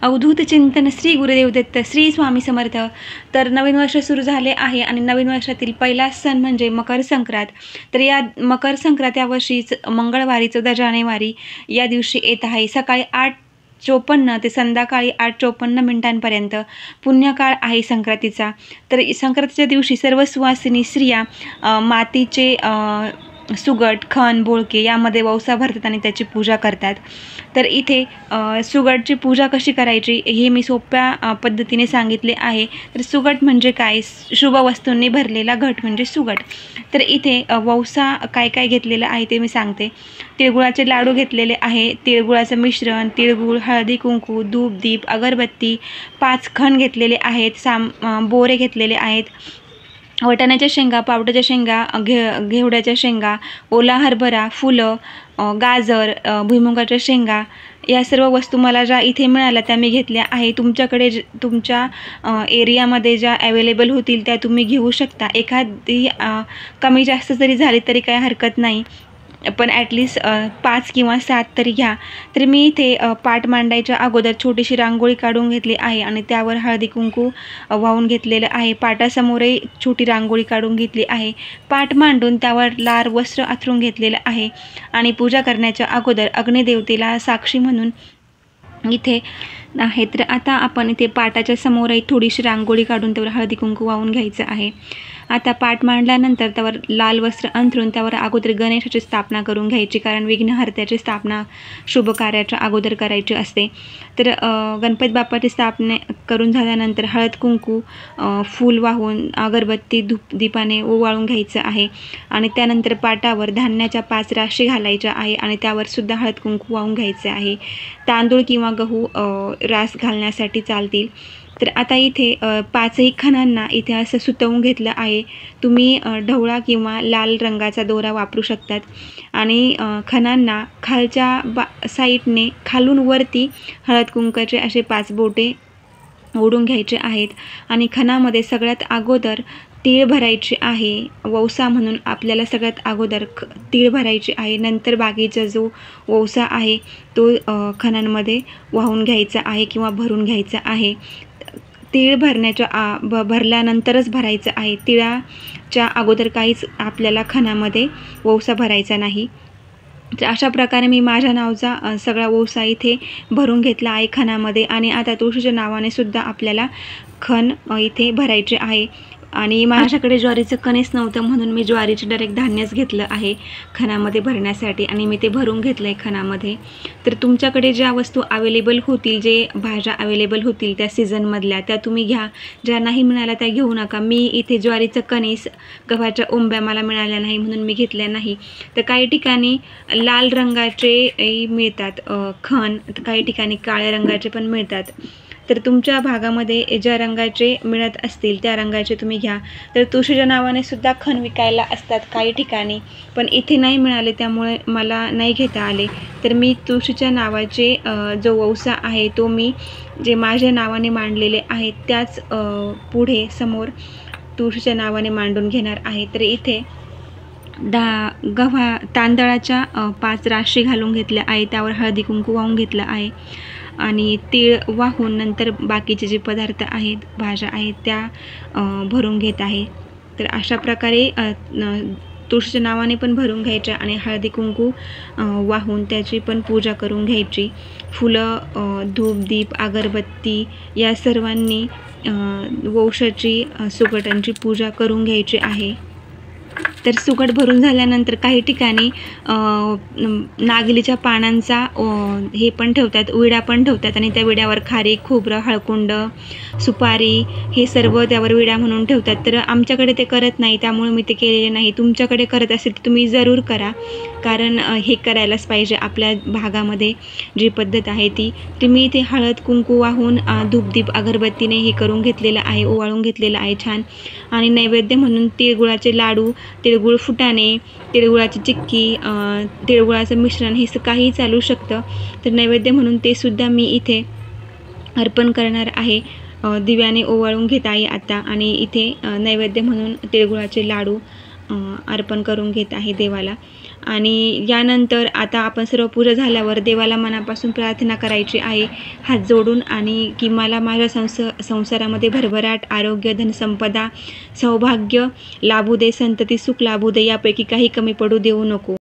अवधूत चिंतन श्री गुरुदेव दत्त श्री स्वामी समर्थ। तर नवीन वर्ष सुरू झाले आहे आणि नवीन वर्षातील पहिला सण म्हणजे मकर संक्रांत। तर या मकर संक्रांत या वर्षीच मंगळवारी 14 जानेवारी या दिवशी येत आहे। सकाळी 8:54 ते संध्याकाळी 8:54 पुण्यकाळ आहे संक्रांतीचा। तर संक्रांतीच्या दिवशी सर्व सुवासिनी स्त्रिया मातीचे सुगट, खण, बोळके यामध्ये वौसा भरतात आणि त्याची पूजा करतात। तर इथे सुगटची पूजा कशी करायची हे मी सोप्या पद्धतीने सांगितले आहे। तर सुगट म्हणजे काय? शुभ वस्तूंनी भरलेला घट म्हणजे सुगट। तर इथे वौसा काय काय घेतलेलं आहे ते मी सांगते। तिळगुळाचे लाडू घेतलेले आहे, तिळगुळाचं मिश्रण, तिळगुळ, हळदी कुंकू, धूप दीप, अगरबत्ती, 5 खण घेतलेले आहेत, बोरे घेतलेले आहेत, वटाण्याच्या शेंगा, पावट्याच्या शेंगा, घेवड्याच्या शेंगा, ओला हरभरा, फुलं, गाजर, भुईमुगाच्या शेंगा या सर्व वस्तू मला ज्या इथे मिळाल्या त्या मी घेतल्या आहे। तुमच्याकडे तुमच्या एरियामध्ये ज्या अवेलेबल होतील त्या तुम्ही घेऊ शकता। एखादी कमी जास्त जरी झाली तरी काही हरकत नाही, पण ॲटलिस्ट 5 किंवा 7 तरी घ्या। तर मी इथे पाट मांडायच्या अगोदर छोटीशी रांगोळी काढून घेतली आहे आणि त्यावर हळदी कुंकू वाहून घेतलेलं आहे। पाटासमोरही छोटी रांगोळी काढून घेतली आहे। पाट मांडून त्यावर लाल वस्त्र अंथरून घेतलेलं आहे आणि पूजा करण्याच्या अगोदर अग्निदेवतेला साक्षी म्हणून इथे आहे। तर आता आपण इथे पाटाच्या समोरही थोडीशी रांगोळी काढून त्यावर हळदी कुंकू वाहून घ्यायचं आहे। आता पाट मांडल्यानंतर त्यावर लाल वस्त्र अंथरून त्यावर अगोदर गणेशाची स्थापना करून घ्यायची, कारण विघ्नहर्त्याची स्थापना शुभ कार्याच्या अगोदर करायची असते। तर गणपती बाप्पाची स्थापना करून झाल्यानंतर हळद कुंकू, फूल वाहून अगरबत्ती धूप दीपाने ओवाळून घ्यायचं आहे आणि त्यानंतर पाटावर धान्याच्या 5 राशी घालायच्या आहे आणि त्यावर सुद्धा हळद कुंकू वाहून घ्यायचे आहे। तांदूळ किंवा गहू रास घालण्यासाठी चालतील। तर आता इथे 5ही खणांना इथे असं सुतवून घेतलं आहे। तुम्ही ढवळा किंवा लाल रंगाचा दोरा वापरू शकतात आणि खणांना खालच्या साईडने खालून वरती हळद कुंकाचे असे 5 बोटे ओढून घ्यायचे आहेत आणि खणामध्ये सगळ्यात अगोदर तीळ भरायची आहे। वौसा म्हणून आपल्याला सगळ्यात अगोदर तीळ भरायची आहे, नंतर बाकीचा जो वौसा आहे तो खणांमध्ये वाहून घ्यायचा आहे किंवा भरून घ्यायचा आहे। तीळ भरल्यानंतरच भरायचं आहे, तिळाच्या अगोदर काहीच आपल्याला खणामध्ये वौसा भरायचा नाही। तर अशा प्रकारे मी माझ्या नावाचा सगळा वौसा इथे भरून घेतला आहे खणामध्ये आणि आता तुळशीच्या नावाने सुद्धा आपल्याला खण इथे भरायचे आहे। आणि माझ्याकडे ज्वारीचं कणीस नव्हतं म्हणून मी ज्वारीचे डायरेक्ट धान्यच घेतलं आहे खणामध्ये भरण्यासाठी आणि मी ते भरून घेतलं आहे खणामध्ये। तर तुमच्याकडे ज्या वस्तू अवेलेबल होतील, जे भाज्या अवेलेबल होतील त्या सीझनमधल्या त्या तुम्ही घ्या, ज्या नाही मिळाल्या त्या घेऊ नका। मी इथे ज्वारीचं कणीस, गव्हाच्या ओंब्या मला मिळाल्या नाही म्हणून मी घेतल्या नाही। तर काही ठिकाणी लाल रंगाचे मिळतात खण, काही ठिकाणी काळ्या रंगाचे पण मिळतात। तर तुमच्या भागामध्ये ज्या रंगाचे मिळत असतील त्या रंगाचे तुम्ही घ्या। तर तुळशीच्या नावाने सुद्धा खण विकायला असतात काही ठिकाणी, पण इथे नाही मिळाले त्यामुळे मला नाही घेता आले। तर मी तुळशीच्या नावाचे जो वौसा आहे तो मी जे माझ्या नावाने मांडलेले आहेत त्याच पुढे समोर तुळशीच्या नावाने मांडून घेणार आहे। तर इथे तांदळाच्या 5 राशी घालून घेतल्या आहे, त्यावर हळदी कुंकू वाहून घेतलं आहे आणि तीळ वाहून नंतर बाकीचे जे पदार्थ आहेत, भाज्या आहेत त्या भरून घेत आहे। तर अशा प्रकारे तुळशीच्या नावाने पण भरून घ्यायच्या आणि हळदी कुंकू वाहून त्याची पण पूजा करून घ्यायची। फुलं, धूप दीप, अगरबत्ती या सर्वांनी वौसाची सुगटांची पूजा करून घ्यायची आहे। तर सुगट भरून झाल्यानंतर काही ठिकाणी नागलीच्या पानांचा हे पण ठेवतात, विडा पण ठेवतात आणि त्या विड्यावर खारीक, खोबरं, हळकुंड, सुपारी हे सर्व त्यावर विडा म्हणून ठेवतात। तर आमच्याकडे ते करत नाही त्यामुळे मी ते केलेले नाही। तुमच्याकडे करत असेल तर तुम्ही जरूर करा, कारण हे करायलाच पाहिजे आपल्या भागामध्ये जी पद्धत आहे ती। तुम्ही इथे हळद कुंकू वाहून धूपदीप अगरबत्तीने हे करून घेतलेलं आहे, ओवाळून घेतलेलं आहे छान। आणि नैवेद्य म्हणून तिळगुळाचे लाडू, तिळगुळ फुटाणे, तिळगुळाची चिक्की, तिळगुळाचं मिश्रण हे काही चालू शकतं। तर नैवेद्य म्हणून ते सुद्धा मी इथे अर्पण करणार आहे, दिव्याने ओवाळून घेत आहे आता आणि इथे नैवेद्य म्हणून तिळगुळाचे लाडू अर्पण करून घेत आहे देवाला। आणि यानंतर आता आपण सर्व पूजा झाल्यावर देवाला मनापासून प्रार्थना करायची आहे हात जोडून, आणि की मला माझ्या संसारामध्ये भरभराट, आरोग्य, धनसंपदा, सौभाग्य लाभू दे, संतती सुख लाभू दे, यापैकी काही कमी पडू देऊ नको.